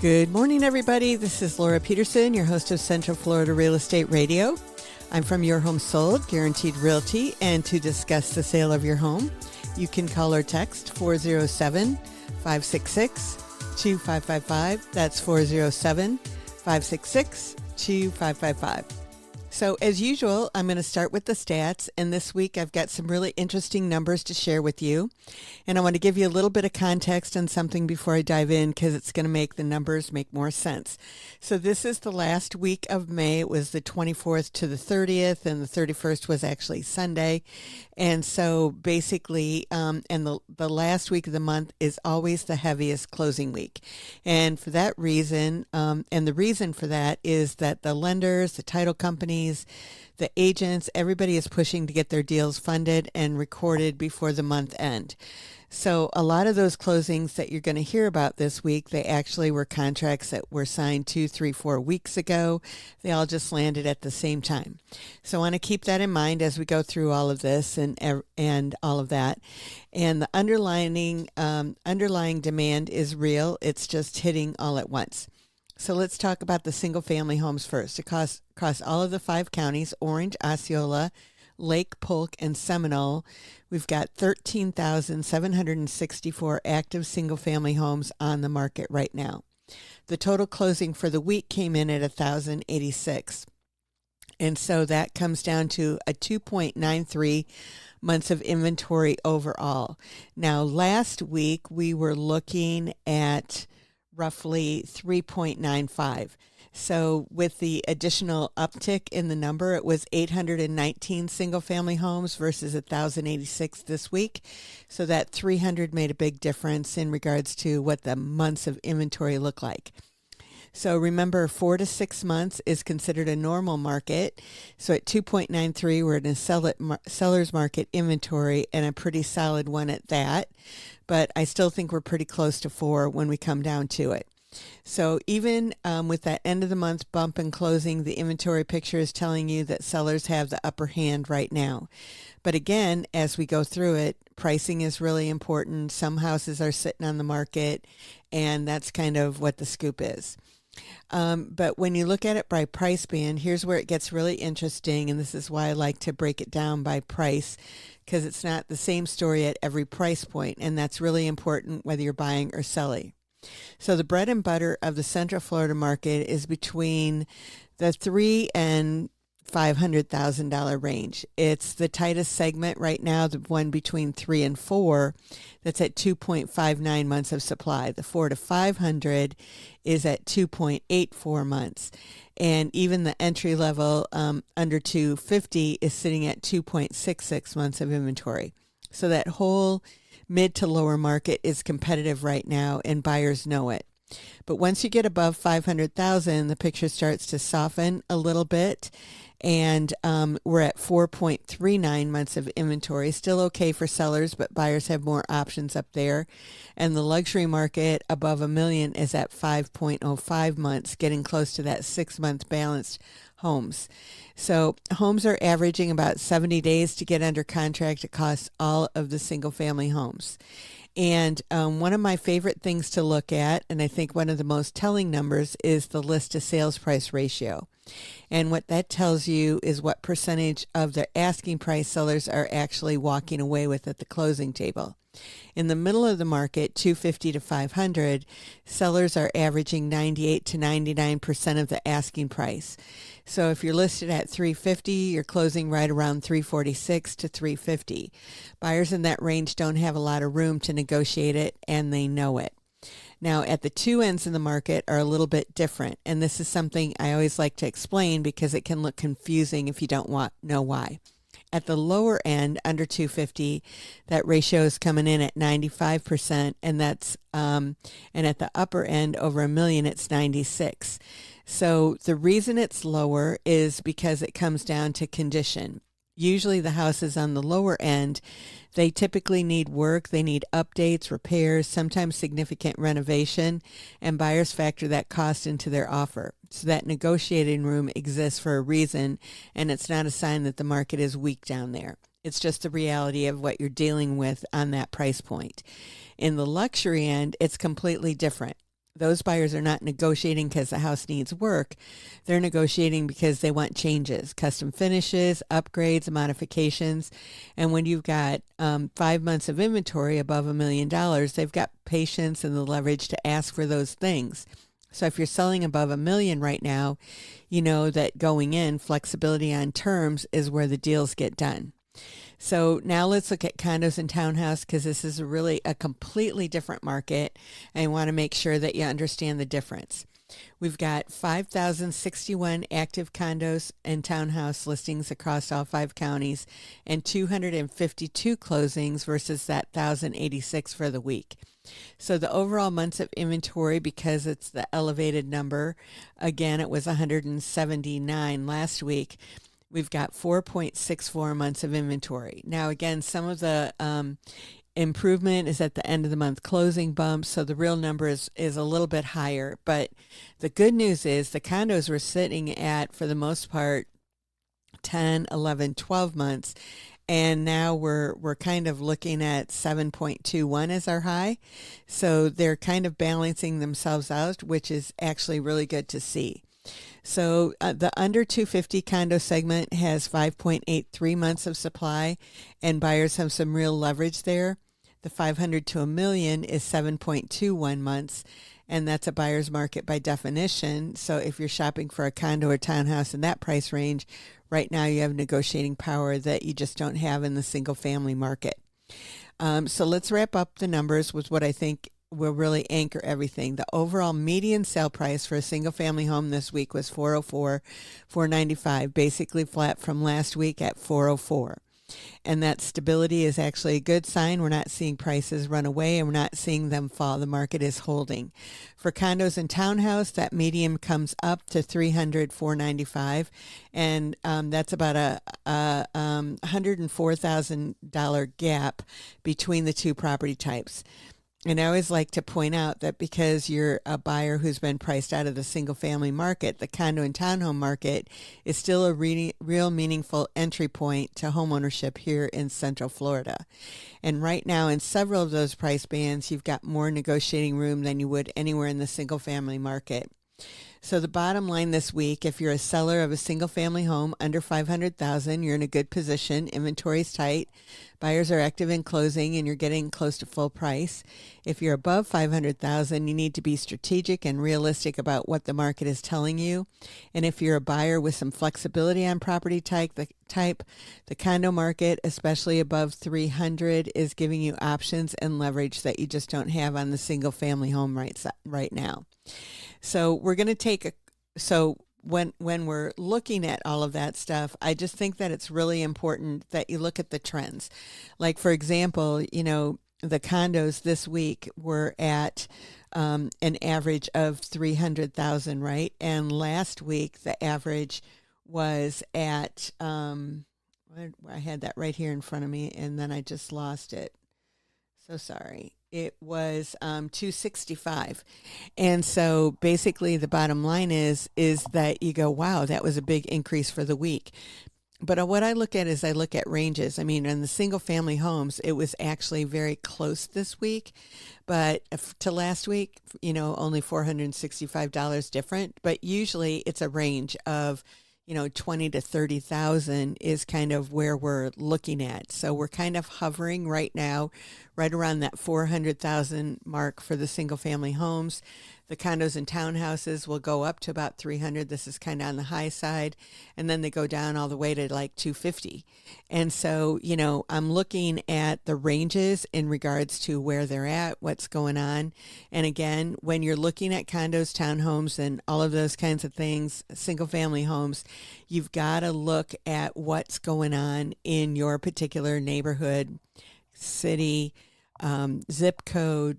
Good morning, everybody. This is Laura Peterson, your host of Central Florida Real Estate Radio. I'm from Your Home Sold, Guaranteed Realty, and to discuss the sale of your home, you can call or text 407-566-2555. That's 407-566-2555. So as usual, I'm going to start with the stats, and this week I've got some really interesting numbers to share with you. And I want to give you a little bit of context on something before I dive in, because it's going to make the numbers make more sense. So this is the last week of May. It was the 24th to the 30th, and the 31st was actually Sunday. And so basically, and the last week of the month is always the heaviest closing week. And for that reason, and the reason for that is that the lenders, the title companies, the agents, everybody is pushing to get their deals funded and recorded before the month end. So a lot of those closings that you're going to hear about this week, they actually were contracts that were signed 2, 3, 4 weeks ago. They all just landed at the same time. So I want to keep that in mind as we go through all of this and all of that. And the underlying demand is real. It's just hitting all at once. So let's talk about the single-family homes first. Across all of the 5 counties, Orange, Osceola, Lake, Polk, and Seminole, we've got 13,764 active single-family homes on the market right now. The total closing for the week came in at 1,086. And so that comes down to a 2.93 months of inventory overall. Now, last week, we were looking at roughly 3.95. So with the additional uptick in the number, it was 819 single-family homes versus 1,086 this week. So that 300 made a big difference in regards to what the months of inventory look like. So remember, 4 to 6 months is considered a normal market. So at 2.93, we're in a seller's market inventory, and a pretty solid one at that. But I still think we're pretty close to 4 when we come down to it. So even with that end of the month bump in closing, the inventory picture is telling you that sellers have the upper hand right now. But again, as we go through it, pricing is really important. Some houses are sitting on the market, and that's kind of what the scoop is. But when you look at it by price band, here's where it gets really interesting, and this is why I like to break it down by price, because it's not the same story at every price point, and that's really important whether you're buying or selling. So the bread and butter of the Central Florida market is between the $300,000 and $500,000 range. It's the tightest segment right now, the one between 3 and 4, that's at 2.59 months of supply. The 4 to 500 is at 2.84 months. And even the entry level under 250 is sitting at 2.66 months of inventory. So that whole mid to lower market is competitive right now, and buyers know it. But once you get above 500,000, the picture starts to soften a little bit, and we're at 4.39 months of inventory. Still okay for sellers, but buyers have more options up there. And the luxury market above $1 million is at 5.05 months, getting close to that 6-month balanced homes. So homes are averaging about 70 days to get under contract across all of the single-family homes. And one of my favorite things to look at, and I think one of the most telling numbers, is the list to sales price ratio. And what that tells you is what percentage of the asking price sellers are actually walking away with at the closing table. In the middle of the market, 250 to 500, sellers are averaging 98 to 99% of the asking price. So if you're listed at 350, you're closing right around 346 to 350. Buyers in that range don't have a lot of room to negotiate it, and they know it. Now, at the two ends of the market are a little bit different, and this is something I always like to explain because it can look confusing if you don't know why. At the lower end, under 250, that ratio is coming in at 95%, and that's and at the upper end, over $1 million, it's 96. So the reason it's lower is because it comes down to condition. Usually the houses on the lower end, they typically need work, they need updates, repairs, sometimes significant renovation, and buyers factor that cost into their offer. So that negotiating room exists for a reason, and it's not a sign that the market is weak down there. It's just the reality of what you're dealing with on that price point. In the luxury end, it's completely different. those buyers are not negotiating because the house needs work. They're negotiating because they want changes, custom finishes, upgrades, modifications. And when you've got 5 months of inventory above $1 million, they've got patience and the leverage to ask for those things. So if you're selling above $1 million right now, you know that going in, flexibility on terms is where the deals get done. So now let's look at condos and townhouse, because this is really a completely different market. And I want to make sure that you understand the difference. We've got 5,061 active condos and townhouse listings across all 5 counties and 252 closings versus that 1,086 for the week. So the overall months of inventory, because it's the elevated number, again, it was 179 last week. We've got 4.64 months of inventory. Now, again, some of the improvement is at the end of the month closing bumps, so the real number is a little bit higher. But the good news is the condos were sitting at, for the most part, 10, 11, 12 months. And now we're kind of looking at 7.21 as our high. So they're kind of balancing themselves out, which is actually really good to see. So the under 250 condo segment has 5.83 months of supply, and buyers have some real leverage there. The 500 to $1 million is 7.21 months, and that's a buyer's market by definition. So if you're shopping for a condo or townhouse in that price range, right now you have negotiating power that you just don't have in the single family market. So let's wrap up the numbers with what I think will really anchor everything. The overall median sale price for a single family home this week was $404,495, basically flat from last week at $404. And that stability is actually a good sign. We're not seeing prices run away and we're not seeing them fall. The market is holding. For condos and townhouse, that median comes up to $304,495, and that's about a $104,000 gap between the two property types. And I always like to point out that because you're a buyer who's been priced out of the single family market, the condo and townhome market is still a real meaningful entry point to homeownership here in Central Florida. And right now, in several of those price bands, you've got more negotiating room than you would anywhere in the single family market. So the bottom line this week, if you're a seller of a single family home under $500,000, you're in a good position. Inventory is tight. Buyers are active in closing and you're getting close to full price. If you're above $500,000, you need to be strategic and realistic about what the market is telling you. And if you're a buyer with some flexibility on property type, the condo market, especially above $300,000, is giving you options and leverage that you just don't have on the single family home right now. So we're going to take when we're looking at all of that stuff, I just think that it's really important that you look at the trends. Like, for example, the condos this week were at an average of $300,000, right? And last week the average was at I had that right here in front of me and then I just lost it. So sorry. It was $265. And so basically the bottom line is that you go, wow, that was a big increase for the week. But what I look at is I look at ranges. I mean, in the single family homes, it was actually very close this week. But to last week, only $465 different. But usually it's a range of 20 to 30,000 is kind of where we're looking at. So we're kind of hovering right now, right around that 400,000 mark for the single family homes. The condos and townhouses will go up to about 300. This is kind of on the high side. And then they go down all the way to like 250. And so, I'm looking at the ranges in regards to where they're at, what's going on. And again, when you're looking at condos, townhomes, and all of those kinds of things, single family homes, you've got to look at what's going on in your particular neighborhood, city, zip code,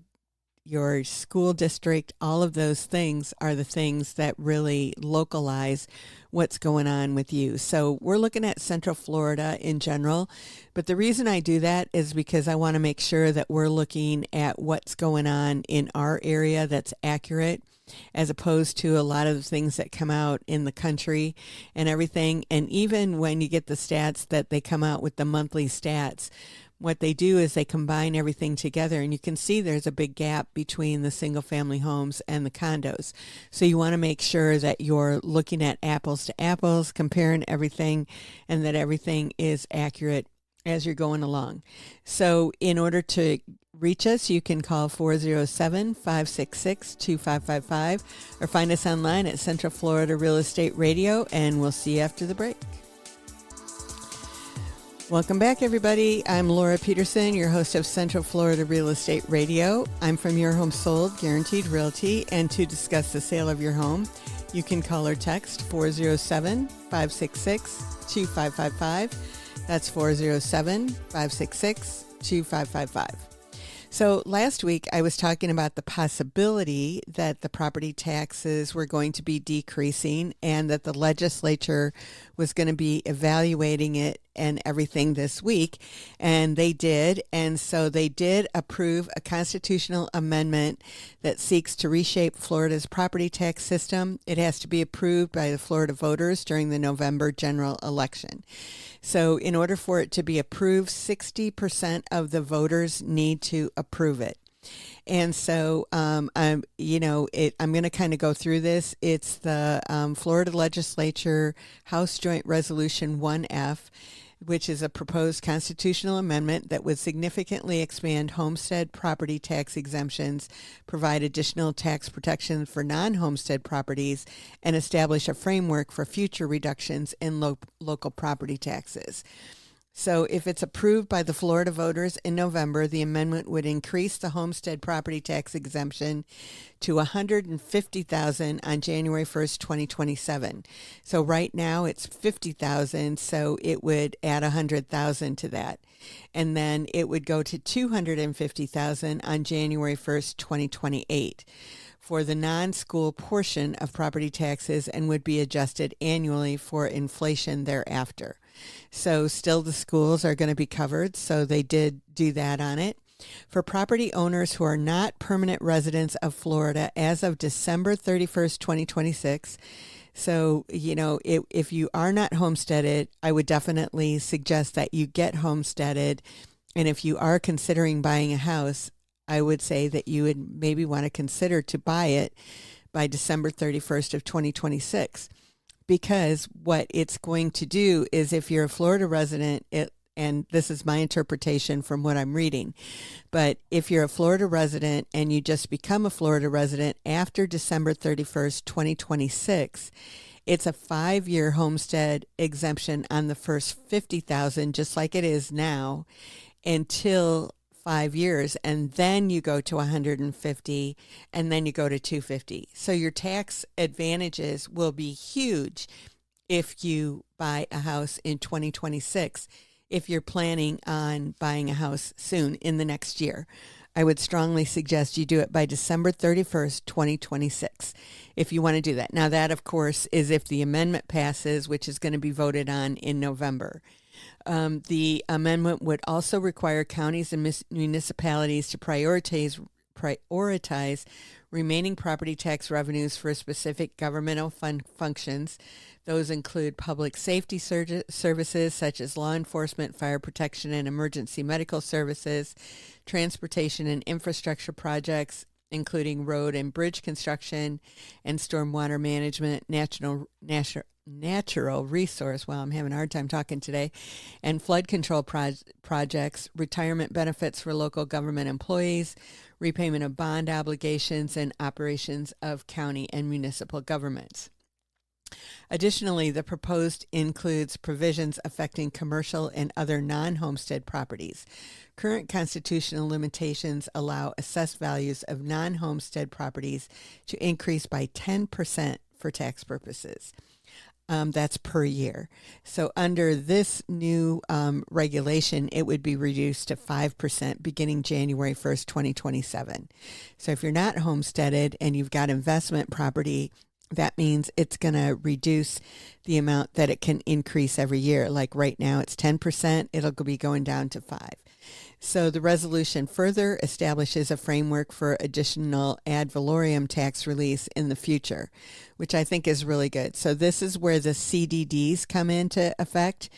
your school district. All of those things are the things that really localize what's going on with you. So we're looking at Central Florida in general, but the reason I do that is because I want to make sure that we're looking at what's going on in our area that's accurate, as opposed to a lot of the things that come out in the country and everything. And even when you get the stats that they come out with, the monthly stats, what they do is they combine everything together, and you can see there's a big gap between the single family homes and the condos. So you want to make sure that you're looking at apples to apples, comparing everything, and that everything is accurate as you're going along. So in order to reach us, you can call 407-566-2555 or find us online at Central Florida Real Estate Radio, and we'll see you after the break. Welcome back, everybody. I'm Laura Peterson, your host of Central Florida Real Estate Radio. I'm from Your Home Sold, Guaranteed Realty, and to discuss the sale of your home, you can call or text 407-566-2555. That's 407-566-2555. So last week I was talking about the possibility that the property taxes were going to be decreasing and that the legislature was going to be evaluating it and everything this week, and they did. And so they did approve a constitutional amendment that seeks to reshape Florida's property tax system. It has to be approved by the Florida voters during the November general election. So in order for it to be approved, 60% of the voters need to approve it. And so, I'm going to kind of go through this. It's the Florida Legislature House Joint Resolution 1F, which is a proposed constitutional amendment that would significantly expand homestead property tax exemptions, provide additional tax protection for non-homestead properties, and establish a framework for future reductions in local property taxes. So if it's approved by the Florida voters in November, the amendment would increase the homestead property tax exemption to $150,000 on January 1st, 2027. So right now it's $50,000, so it would add $100,000 to that. And then it would go to $250,000 on January 1st, 2028. For the non-school portion of property taxes and would be adjusted annually for inflation thereafter. So still the schools are going to be covered, so they did do that on it. For property owners who are not permanent residents of Florida as of December 31st, 2026, so, if you are not homesteaded, I would definitely suggest that you get homesteaded. And if you are considering buying a house, I would say that you would maybe want to consider to buy it by December 31st of 2026, because what it's going to do is, if you're a Florida resident, and this is my interpretation from what I'm reading, but if you're a Florida resident and you just become a Florida resident after December 31st, 2026, it's a 5-year homestead exemption on the first $50,000, just like it is now, until 5 years, and then you go to 150, and then you go to 250. So your tax advantages will be huge if you buy a house in 2026. If you're planning on buying a house soon in the next year, I would strongly suggest you do it by December 31st, 2026, if you want to do that. Now that, of course, is if the amendment passes, which is going to be voted on in November. The amendment would also require counties and municipalities to prioritize remaining property tax revenues for specific governmental functions. Those include public safety services such as law enforcement, fire protection, and emergency medical services, transportation and infrastructure projects, including road and bridge construction, and stormwater management, natural resource, well, I'm having a hard time talking today, and flood control projects, retirement benefits for local government employees, repayment of bond obligations, and operations of county and municipal governments. Additionally, the proposed includes provisions affecting commercial and other non-homestead properties. Current constitutional limitations allow assessed values of non-homestead properties to increase by 10% for tax purposes. That's per year. So under this new regulation, it would be reduced to 5% beginning January 1st, 2027. So if you're not homesteaded and you've got investment property, that means it's going to reduce the amount that it can increase every year. Like right now, it's 10%. It'll be going down to 5%. So the resolution further establishes a framework for additional ad valorem tax release in the future, which I think is really good. So this is where the CDDs come into effect.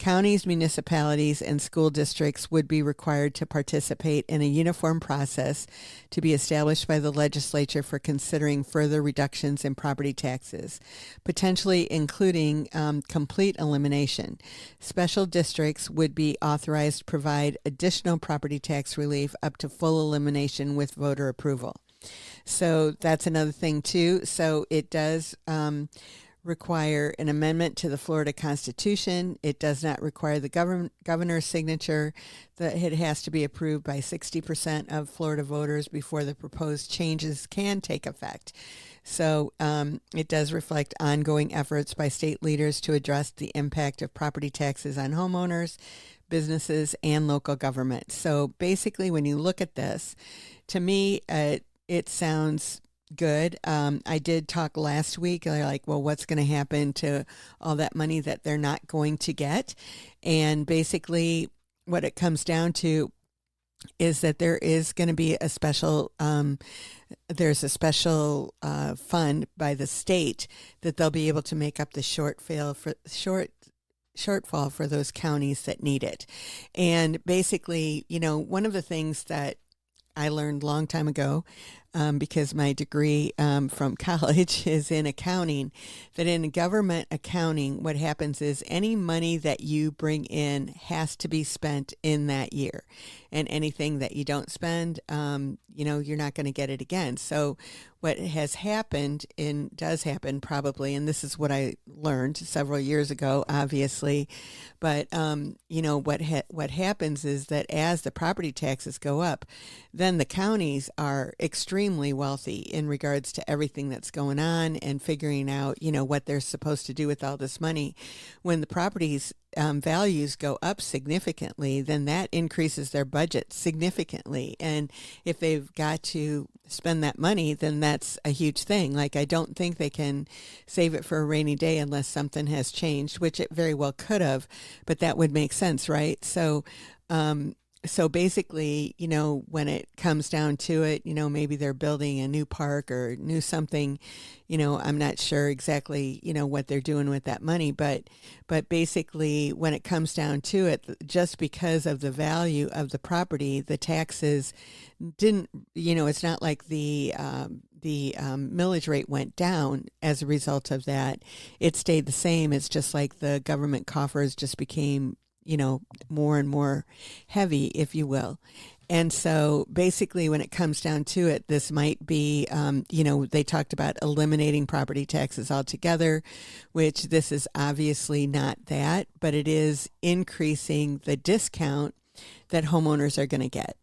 Counties, municipalities, and school districts would be required to participate in a uniform process to be established by the legislature for considering further reductions in property taxes, potentially including complete elimination. Special districts would be authorized to provide additional property tax relief up to full elimination with voter approval. So that's another thing too. So it does require an amendment to the Florida Constitution. It does not require the governor's signature. It has to be approved by 60% of Florida voters before the proposed changes can take effect. So it does reflect ongoing efforts by state leaders to address the impact of property taxes on homeowners, businesses, and local government. So basically, when you look at this, to me, it sounds good. I did talk last week, like, well, what's going to happen to all that money that they're not going to get? And basically, what it comes down to is that there is going to be a special, there's a special fund by the state that they'll be able to make up the shortfall for those counties that need it. And basically, one of the things that I learned a long time ago, because my degree from college is in accounting, that in government accounting, what happens is any money that you bring in has to be spent in that year. And anything that you don't spend, you're not going to get it again. So what has happened and does happen probably, and this is what I learned several years ago, obviously, but, what happens is that as the property taxes go up, then the counties are extremely wealthy in regards to everything that's going on and figuring out, what they're supposed to do with all this money. When the properties values go up significantly, then that increases their budget significantly. And if they've got to spend that money, then that's a huge thing. Like, I don't think they can save it for a rainy day unless something has changed, which it very well could have, but that would make sense, right? So basically, when it comes down to it, maybe they're building a new park or new something, I'm not sure exactly, what they're doing with that money, but basically when it comes down to it, just because of the value of the property, the taxes didn't, it's not like the millage rate went down as a result of that. It stayed the same. It's just like the government coffers just became more and more heavy, if you will. And so basically when it comes down to it, this might be, they talked about eliminating property taxes altogether, which this is obviously not that, but it is increasing the discount that homeowners are going to get.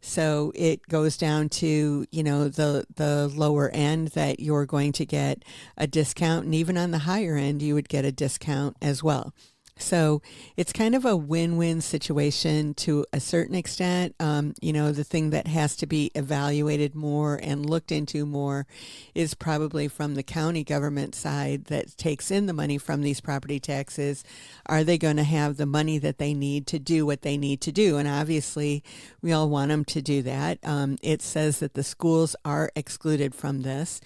So it goes down to, the lower end that you're going to get a discount, and even on the higher end, you would get a discount as well. So it's kind of a win-win situation to a certain extent. The thing that has to be evaluated more and looked into more is probably from the county government side that takes in the money from these property taxes. Are they going to have the money that they need to do what they need to do? And obviously, we all want them to do that. It says that the schools are excluded from this.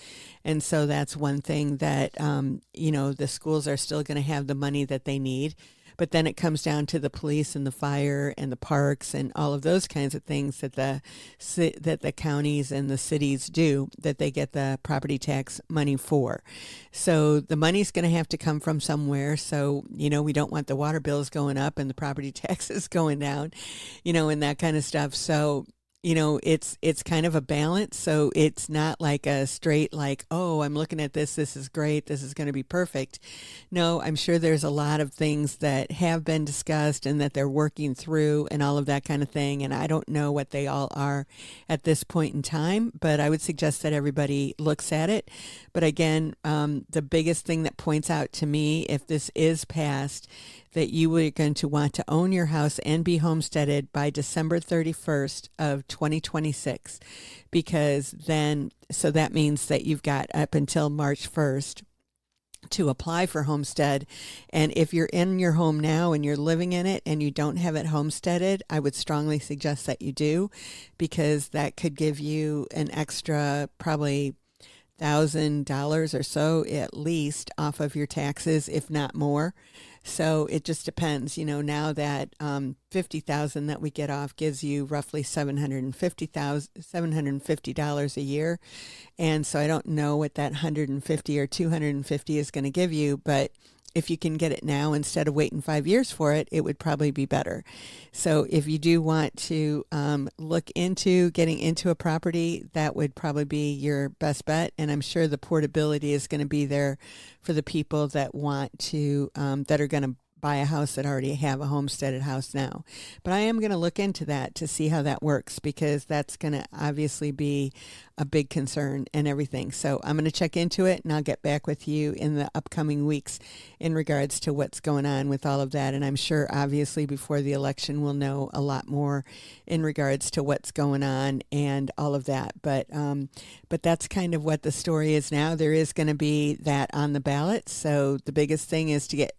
And so that's one thing that, the schools are still going to have the money that they need. But then it comes down to the police and the fire and the parks and all of those kinds of things that the counties and the cities do, that they get the property tax money for. So the money's going to have to come from somewhere. So, we don't want the water bills going up and the property taxes going down, and that kind of stuff. So, it's kind of a balance. So it's not like a straight like, oh, I'm looking at this is great, this is going to be perfect. No, I'm sure there's a lot of things that have been discussed and that they're working through and all of that kind of thing. And I don't know what they all are at this point in time, but I would suggest that everybody looks at it. But again, the biggest thing that points out to me, if this is passed, that you are going to want to own your house and be homesteaded by December 31st of 2026, because then, so that means that you've got up until March 1st to apply for homestead. And if you're in your home now and you're living in it and you don't have it homesteaded, I would strongly suggest that you do, because that could give you an extra probably $1,000 or so at least off of your taxes, if not more. So it just depends. Now that $50,000 that we get off gives you roughly $750 a year, and so I don't know what that 150 or 250 is going to give you, but if you can get it now instead of waiting 5 years for it, it would probably be better. So if you do want to look into getting into a property, that would probably be your best bet. And I'm sure the portability is going to be there for the people that want to, that are going to buy a house that already have a homesteaded house now. But I am going to look into that to see how that works, because that's going to obviously be a big concern and everything. So I'm going to check into it, and I'll get back with you in the upcoming weeks in regards to what's going on with all of that. And I'm sure obviously before the election we'll know a lot more in regards to what's going on and all of that. But that's kind of what the story is now. There is going to be that on the ballot. So the biggest thing is to get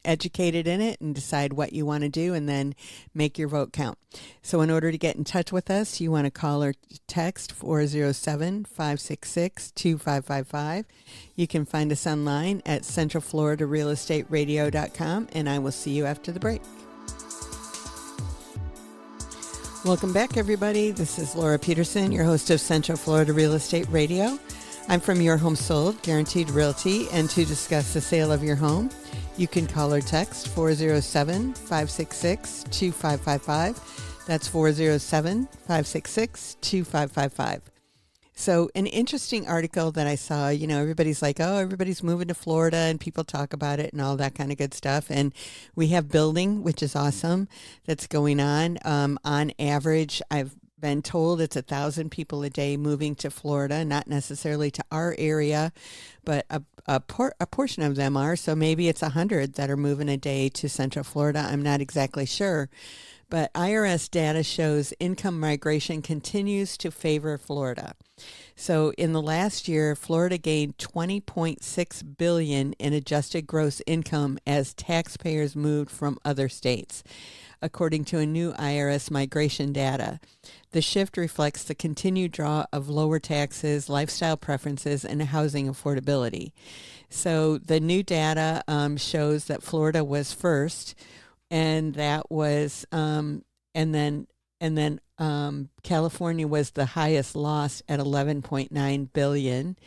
educated in it and decide what you want to do, and then make your vote count. So in order to get in touch with us, you want to call or text 407-566-2555. You can find us online at centralfloridarealestateradio.com, and I will see you after the break. Welcome back, everybody. This is Laura Peterson, your host of Central Florida Real Estate Radio. I'm from Your Home Sold, Guaranteed Realty, and to discuss the sale of your home, you can call or text 407-566-2555. That's 407-566-2555. So an interesting article that I saw, everybody's like, oh, everybody's moving to Florida and people talk about it and all that kind of good stuff. And we have building, which is awesome, that's going on. On average, I've been told it's 1,000 people a day moving to Florida, not necessarily to our area, but a portion of them are. So maybe it's 100 that are moving a day to Central Florida. I'm not exactly sure. But IRS data shows income migration continues to favor Florida. So in the last year, Florida gained $20.6 billion in adjusted gross income as taxpayers moved from other states, according to a new IRS migration data. The shift reflects the continued draw of lower taxes, lifestyle preferences, and housing affordability. So the new data shows that Florida was first, and that was and then California was the highest loss at $11.9 billion,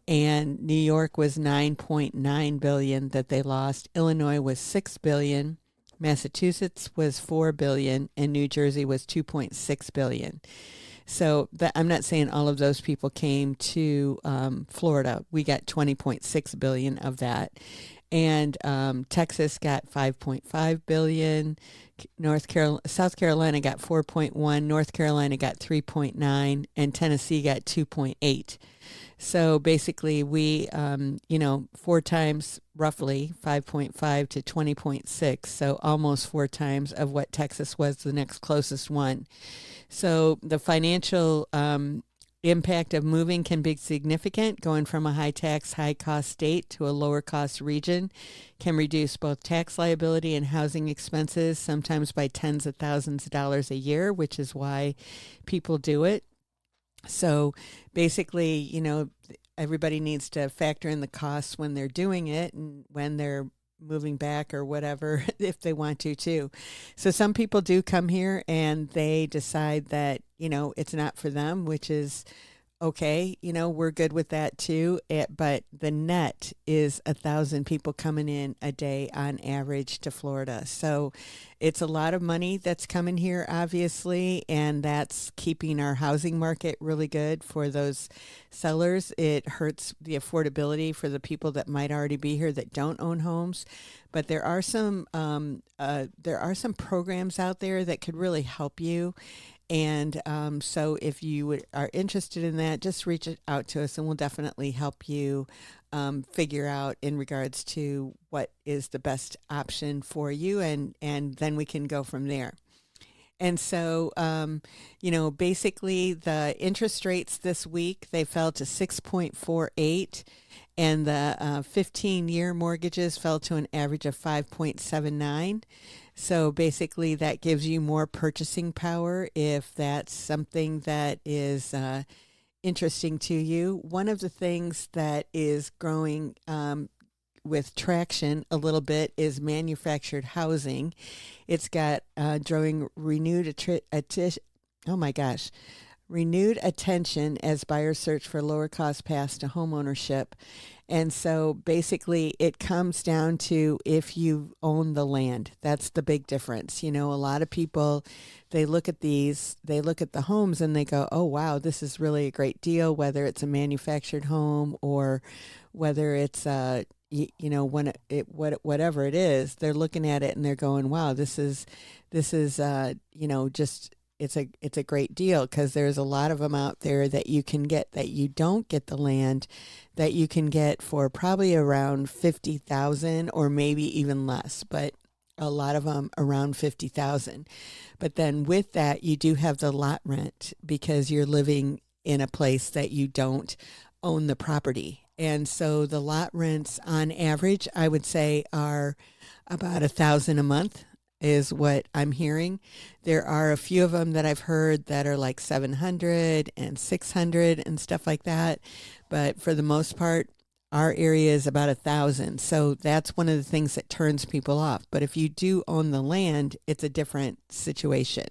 and New York was $9.9 billion that they lost. Illinois was $6 billion. Massachusetts was $4 billion, and New Jersey was $2.6 billion. So I'm not saying all of those people came to Florida. We got $20.6 billion of that. And Texas got $5.5 billion. South Carolina got 4.1. North Carolina got 3.9. And Tennessee got 2.8. So basically we, 4 times roughly 5.5 to 20.6. So almost 4 times of what Texas was, the next closest one. So the financial impact of moving can be significant. Going from a high tax, high cost state to a lower cost region can reduce both tax liability and housing expenses, sometimes by tens of thousands of dollars a year, which is why people do it. So basically, everybody needs to factor in the costs when they're doing it and when they're moving back or whatever, if they want to too. So some people do come here and they decide that, it's not for them, which is okay. We're good with that too. But the net is 1,000 people coming in a day on average to Florida. So it's a lot of money that's coming here, obviously, and that's keeping our housing market really good for those sellers. It hurts the affordability for the people that might already be here that don't own homes. But there are some programs out there that could really help you. And so if you are interested in that, just reach out to us and we'll definitely help you figure out in regards to what is the best option for you. And then we can go from there. And so, basically the interest rates this week, they fell to 6.48, and the 15-year mortgages fell to an average of 5.79. So basically that gives you more purchasing power if that's something that is interesting to you. One of the things that is growing with traction a little bit is manufactured housing. It's got drawing renewed attention as buyers search for lower cost paths to homeownership. And so basically it comes down to if you own the land. That's the big difference. A lot of people, they look at the homes and they go, oh, wow, this is really a great deal, whether it's a manufactured home or whether it's whatever it is, they're looking at it and they're going, wow, this is just it's a great deal, because there's a lot of them out there that you can get, that you don't get the land, that you can get for probably around 50,000 or maybe even less, but a lot of them around 50,000. But then with that, you do have the lot rent, because you're living in a place that you don't own the property. And so the lot rents on average, I would say, are about $1,000 a month is what I'm hearing. There are a few of them that I've heard that are like 700 and 600 and stuff like that. But for the most part, our area is about 1,000. So that's one of the things that turns people off. But if you do own the land, it's a different situation.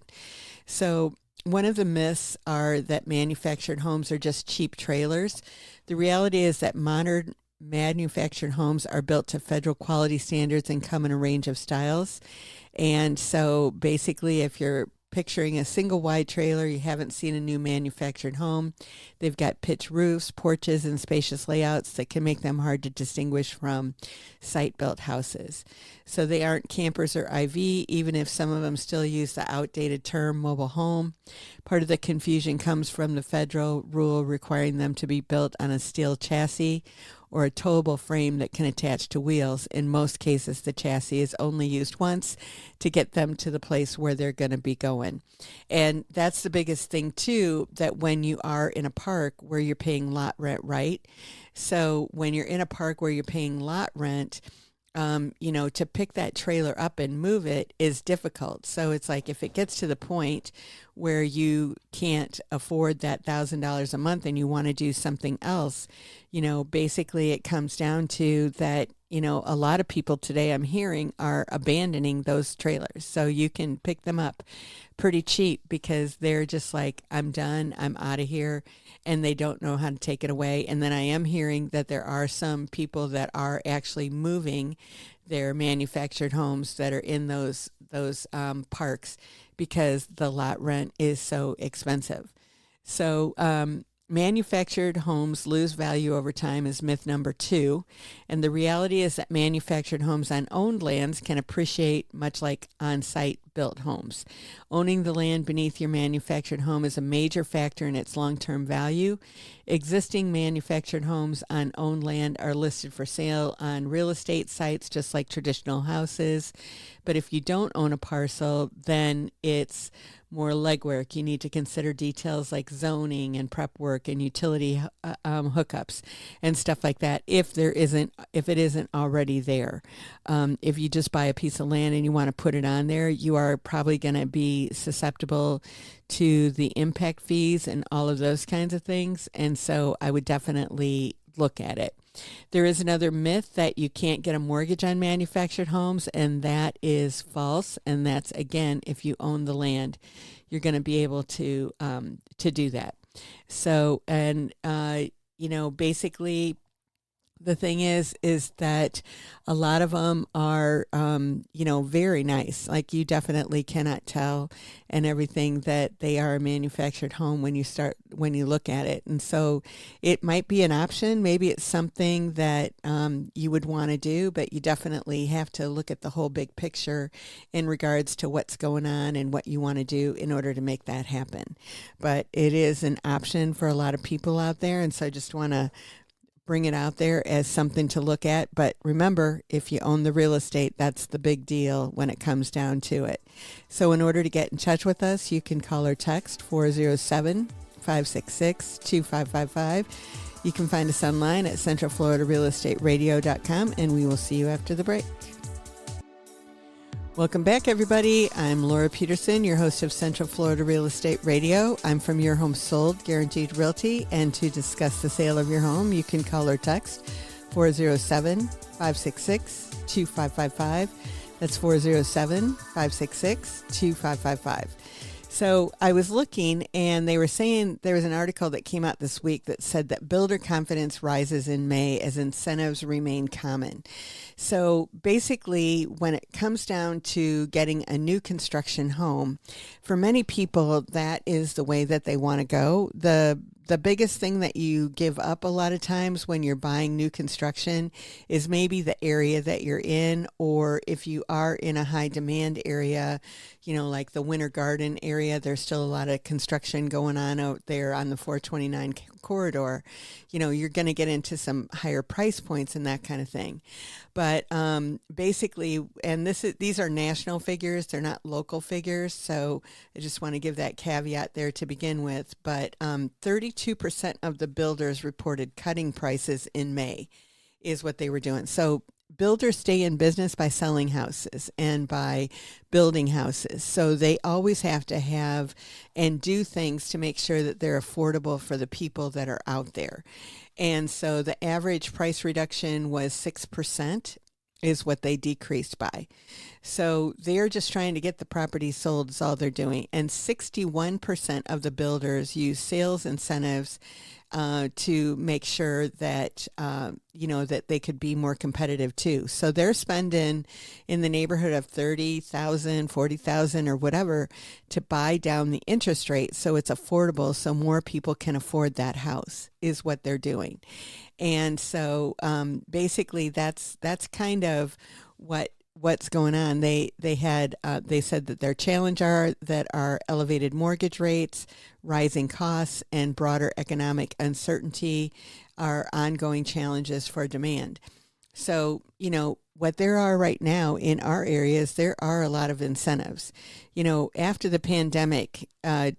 So one of the myths are that manufactured homes are just cheap trailers. The reality is that modern manufactured homes are built to federal quality standards and come in a range of styles. And so basically, if you're picturing a single wide trailer, you haven't seen a new manufactured home. They've got pitch roofs, porches, and spacious layouts that can make them hard to distinguish from site-built houses. So they aren't campers or IV, even if some of them still use the outdated term mobile home. Part of the confusion comes from the federal rule requiring them to be built on a steel chassis or a towable frame that can attach to wheels. In most cases, the chassis is only used once to get them to the place where they're going to be going. And that's the biggest thing, too, that when you are in a park where you're paying lot rent, right? So when you're in a park where you're paying lot rent, to pick that trailer up and move it is difficult. So it's like if it gets to the point where you can't afford that $1,000 a month and you want to do something else, basically it comes down to that, a lot of people today I'm hearing are abandoning those trailers. So you can pick them up pretty cheap because they're just like, I'm done, I'm out of here, and they don't know how to take it away. And then I am hearing that there are some people that are actually moving their manufactured homes that are in those parks because the lot rent is so expensive. So manufactured homes lose value over time is myth number 2. And the reality is that manufactured homes on owned lands can appreciate much like on-site built homes. Owning the land beneath your manufactured home is a major factor in its long-term value. Existing manufactured homes on owned land are listed for sale on real estate sites just like traditional houses. But if you don't own a parcel, then it's more legwork. You need to consider details like zoning and prep work and utility hookups and stuff like that if it isn't already there. If you just buy a piece of land and you want to put it on there, you are probably going to be susceptible to the impact fees and all of those kinds of things. And so I would definitely look at it. There is another myth that you can't get a mortgage on manufactured homes, and that is false. And that's, again, if you own the land, you're going to be able to do that. So, and, basically the thing is that a lot of them are, very nice. Like you definitely cannot tell and everything that they are a manufactured home when you look at it. And so it might be an option. Maybe it's something that you would want to do, but you definitely have to look at the whole big picture in regards to what's going on and what you want to do in order to make that happen. But it is an option for a lot of people out there. And so I just want to bring it out there as something to look at. But remember, if you own the real estate, that's the big deal when it comes down to it. So in order to get in touch with us, you can call or text 407-566-2555. You can find us online at centralfloridarealestateradio.com, and we will see you after the break. Welcome back, everybody. I'm Laura Peterson, your host of Central Florida Real Estate Radio. I'm from Your Home Sold Guaranteed Realty, and to discuss the sale of your home, you can call or text 407-566-2555. That's 407-566-2555. So I was looking, and they were saying there was an article that came out this week that said that builder confidence rises in May as incentives remain common. So basically, when it comes down to getting a new construction home, for many people, that is the way that they want to go. The biggest thing that you give up a lot of times when you're buying new construction is maybe the area that you're in, or if you are in a high demand area, like the Winter Garden area, there's still a lot of construction going on out there on the 429 corridor. You're going to get into some higher price points and that kind of thing. But basically, and these are national figures, they're not local figures. So I just want to give that caveat there to begin with. But 32% of the builders reported cutting prices in May is what they were doing. So builders stay in business by selling houses and by building houses. So they always have to have and do things to make sure that they're affordable for the people that are out there. And so the average price reduction was 6% is what they decreased by. So they're just trying to get the property sold is all they're doing. And 61% of the builders use sales incentives to make sure that, that they could be more competitive too. So they're spending in the neighborhood of $30,000, $40,000 or whatever to buy down the interest rate so it's affordable so more people can afford that house is what they're doing. And so basically that's kind of what's going on. They said that their challenge are elevated mortgage rates, rising costs, and broader economic uncertainty are ongoing challenges for demand. So, what there are right now in our areas, there are a lot of incentives. After the pandemic,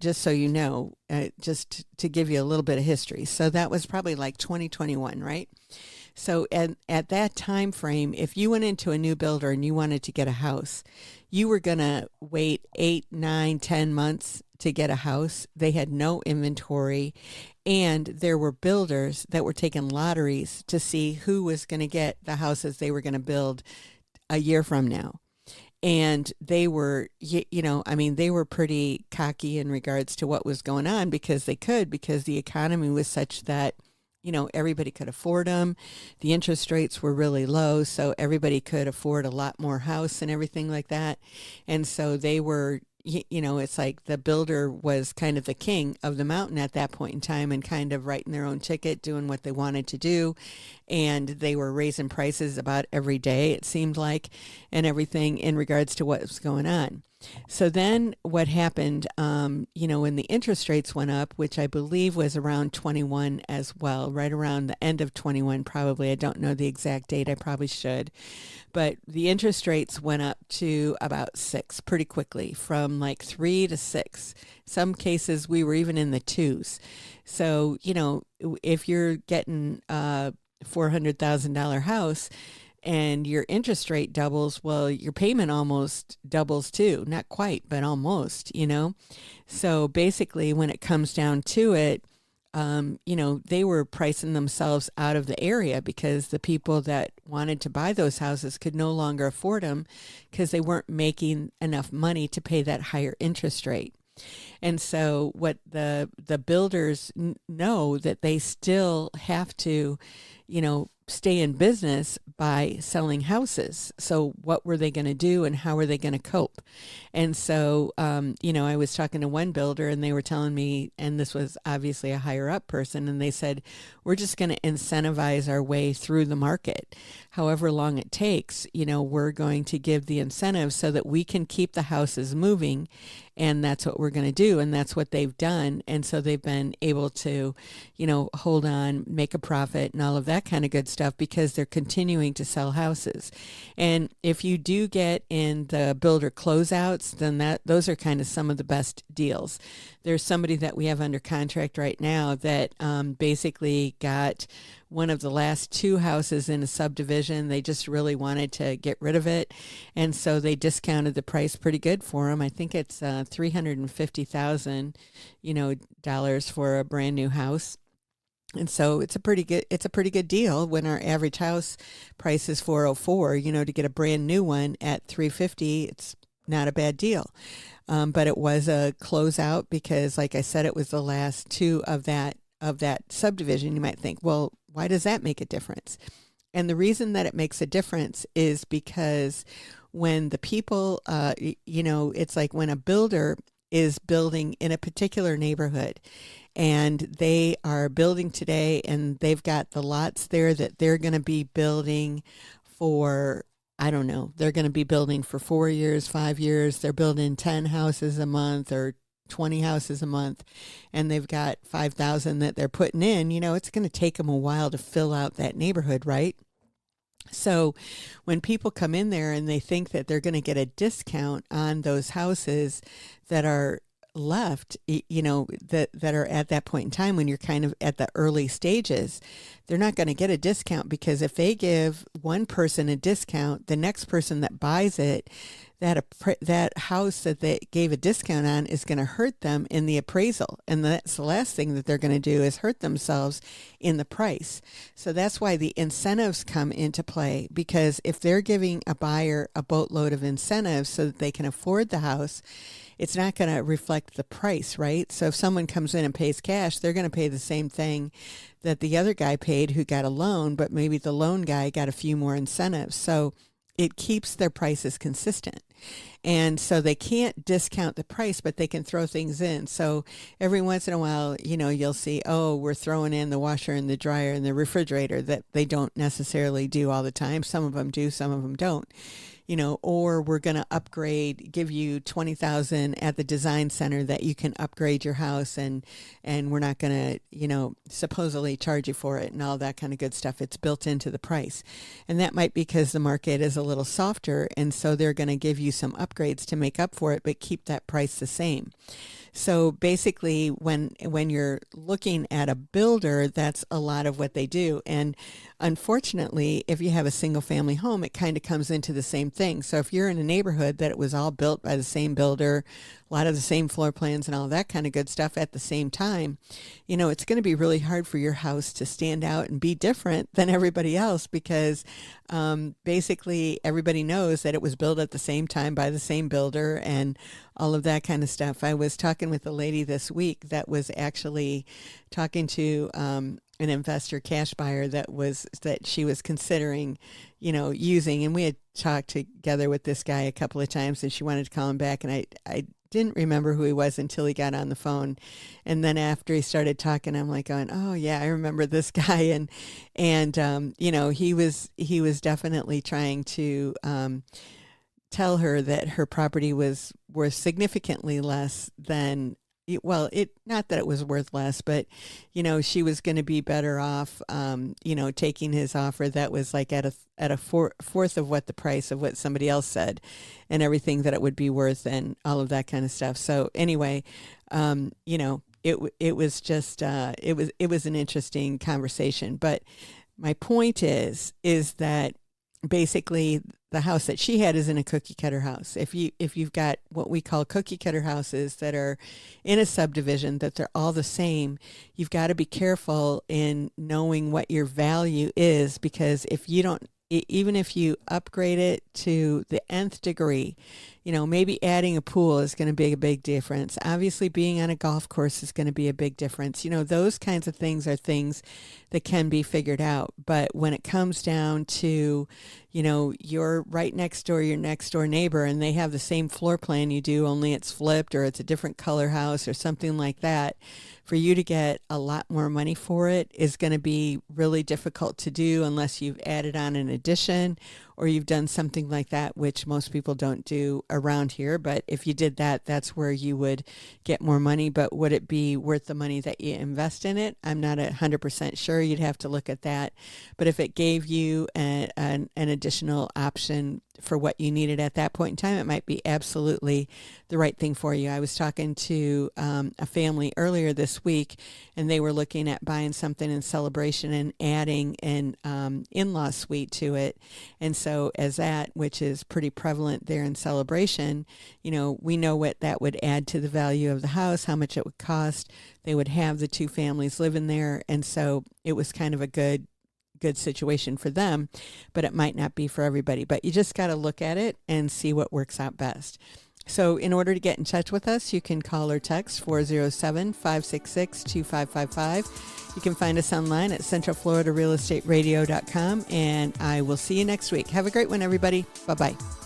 just so you know, just to give you a little bit of history. So that was probably like 2021, right? So at that time frame, if you went into a new builder and you wanted to get a house, you were going to wait 8, 9, 10 months to get a house. They had no inventory, and there were builders that were taking lotteries to see who was going to get the houses they were going to build a year from now. And they were, they were pretty cocky in regards to what was going on because the economy was such that everybody could afford them. The interest rates were really low, so everybody could afford a lot more house and everything like that. And so they were, it's like the builder was kind of the king of the mountain at that point in time and kind of writing their own ticket, doing what they wanted to do. And they were raising prices about every day, it seemed like, and everything in regards to what was going on. So then what happened, when the interest rates went up, which I believe was around 21 as well, right around the end of 21 probably. I don't know the exact date. I probably should. But the interest rates went up to about 6 pretty quickly, from like 3 to 6. Some cases we were even in the 2s. So, if you're getting a $400,000 house, and your interest rate doubles, well, your payment almost doubles too. Not quite, but almost, So basically, when it comes down to it, they were pricing themselves out of the area because the people that wanted to buy those houses could no longer afford them because they weren't making enough money to pay that higher interest rate. And so what the builders know that they still have to, stay in business by selling houses. So what were they going to do and how were they going to cope? And so, I was talking to one builder and they were telling me, and this was obviously a higher up person, and they said, we're just going to incentivize our way through the market. However long it takes, we're going to give the incentives so that we can keep the houses moving and that's what we're going to do. And that's what they've done. And so they've been able to, hold on, make a profit and all of that kind of good stuff because they're continuing to sell houses. And if you do get in the builder closeouts, then those are kind of some of the best deals. There's somebody that we have under contract right now that basically got one of the last two houses in a subdivision. They just really wanted to get rid of it, and so they discounted the price pretty good for them. I think it's $350,000, dollars for a brand new house. And so it's a pretty good deal when our average house price is $404. To get a brand new one at $350, it's not a bad deal. But it was a closeout because, like I said, it was the last two of that subdivision. You might think, well, why does that make a difference? And the reason that it makes a difference is because when the people, it's like when a builder is building in a particular neighborhood and they are building today and they've got the lots there that they're going to be building for, I don't know, they're going to be building for 4 years, 5 years. They're building 10 houses a month or 20 houses a month, and they've got 5,000 that they're putting in. It's going to take them a while to fill out that neighborhood, right? So when people come in there and they think that they're going to get a discount on those houses that are left, that are at that point in time when you're kind of at the early stages, they're not going to get a discount, because if they give one person a discount, the next person that buys it, that house that they gave a discount on is going to hurt them in the appraisal. And that's the last thing that they're going to do, is hurt themselves in the price. So that's why the incentives come into play, because if they're giving a buyer a boatload of incentives so that they can afford the house, it's not going to reflect the price, right? So if someone comes in and pays cash, they're going to pay the same thing that the other guy paid who got a loan, but maybe the loan guy got a few more incentives. So it keeps their prices consistent. And so they can't discount the price, but they can throw things in. So every once in a while, you'll see, oh, we're throwing in the washer and the dryer and the refrigerator, that they don't necessarily do all the time. Some of them do, some of them don't. Or we're going to upgrade, give you $20,000 at the design center that you can upgrade your house, and we're not going to, supposedly charge you for it and all that kind of good stuff. It's built into the price. And that might be because the market is a little softer, and so they're going to give you some upgrades to make up for it, but keep that price the same. So basically, when you're looking at a builder, that's a lot of what they do. And unfortunately, if you have a single family home, it kind of comes into the same thing. So if you're in a neighborhood that it was all built by the same builder, a lot of the same floor plans and all that kind of good stuff at the same time, it's going to be really hard for your house to stand out and be different than everybody else, because basically everybody knows that it was built at the same time by the same builder and all of that kind of stuff. I was talking with a lady this week that was actually talking to an investor cash buyer that she was considering, using, and we had talked together with this guy a couple of times, and she wanted to call him back, and I didn't remember who he was until he got on the phone. And then after he started talking, I'm like going, oh yeah, I remember this guy. And he was definitely trying to tell her that her property was worth significantly less than, well, not that it was worth less, but, she was going to be better off, taking his offer that was like at a fourth of what the price of what somebody else said and everything that it would be worth and all of that kind of stuff. So anyway, it was just, it was an interesting conversation. But my point is that basically the house that she had is in a cookie cutter house. If you've got what we call cookie cutter houses that are in a subdivision, that they're all the same, you've got to be careful in knowing what your value is, because if you don't, even if you upgrade it to the nth degree, maybe adding a pool is going to be a big difference. Obviously, being on a golf course is going to be a big difference. Those kinds of things are things that can be figured out. But when it comes down to, you're right next door, your next door neighbor, and they have the same floor plan you do, only it's flipped or it's a different color house or something like that, for you to get a lot more money for it is going to be really difficult to do unless you've added on an addition or you've done something like that, which most people don't do around here. But if you did that, that's where you would get more money. But would it be worth the money that you invest in it? I'm not 100% sure. You'd have to look at that. But if it gave you an additional option for what you needed at that point in time, it might be absolutely the right thing for you. I was talking to a family earlier this week, and they were looking at buying something in Celebration and adding an in-law suite to it. And so as that, which is pretty prevalent there in Celebration, we know what that would add to the value of the house, how much it would cost. They would have the two families living there. And so it was kind of a good situation for them, but it might not be for everybody. But you just got to look at it and see what works out best. So in order to get in touch with us, you can call or text 407-566-2555. You can find us online at centralfloridarealestateradio.com, and I will see you next week. Have a great one, everybody. Bye-bye.